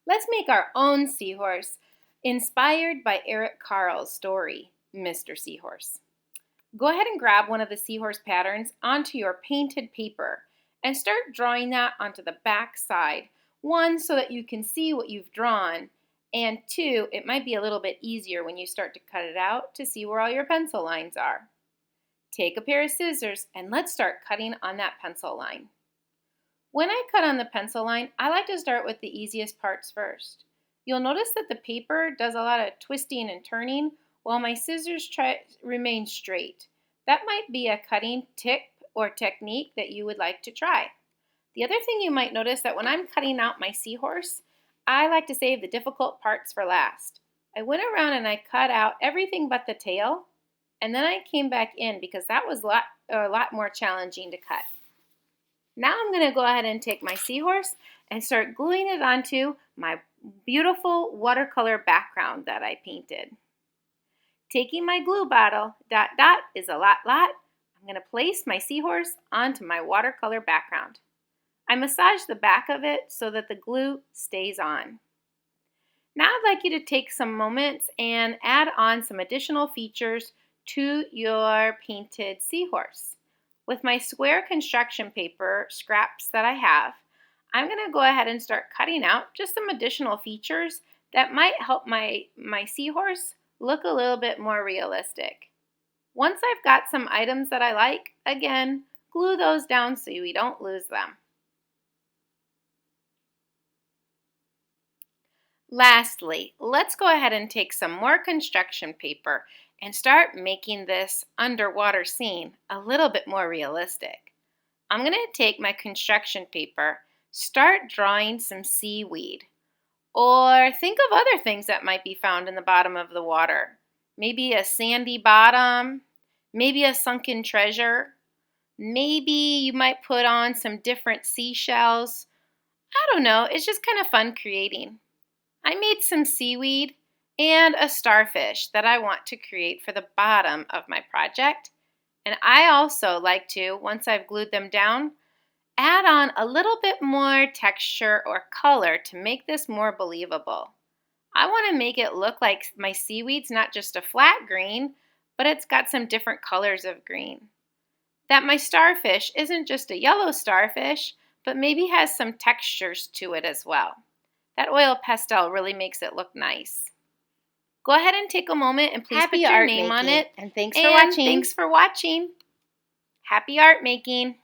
Let's make our own seahorse, inspired by Eric Carle's story, Mr. Seahorse. Go ahead and grab one of the seahorse patterns onto your painted paper and start drawing that onto the back side. One, so that you can see what you've drawn, and two, it might be a little bit easier when you start to cut it out to see where all your pencil lines are. Take a pair of scissors and let's start cutting on that pencil line. When I cut on the pencil line, I like to start with the easiest parts first. You'll notice that the paper does a lot of twisting and turning while my scissors remain straight. That might be a cutting tip or technique that you would like to try. The other thing you might notice that when I'm cutting out my seahorse, I like to save the difficult parts for last. I went around and I cut out everything but the tail, and then I came back in because that was a lot more challenging to cut. Now I'm going to go ahead and take my seahorse and start gluing it onto my beautiful watercolor background that I painted. Taking my glue bottle, dot dot is a lot, I'm going to place my seahorse onto my watercolor background. I massage the back of it so that the glue stays on. Now I'd like you to take some moments and add on some additional features to your painted seahorse. With my square construction paper scraps that I have, I'm going to go ahead and start cutting out just some additional features that might help my seahorse look a little bit more realistic. Once I've got some items that I like, again, glue those down so we don't lose them. Lastly, let's go ahead and take some more construction paper and start making this underwater scene a little bit more realistic. I'm going to take my construction paper, start drawing some seaweed, or think of other things that might be found in the bottom of the water. Maybe a sandy bottom, maybe a sunken treasure, maybe you might put on some different seashells. I don't know, it's just kind of fun creating. I made some seaweed and a starfish that I want to create for the bottom of my project. And I also like to, once I've glued them down, add on a little bit more texture or color to make this more believable. I want to make it look like my seaweed's not just a flat green, but it's got some different colors of green. That my starfish isn't just a yellow starfish, but maybe has some textures to it as well. That oil pastel really makes it look nice. Go ahead and take a moment and please put your name on it. And thanks for watching. Thanks for watching. Happy art making.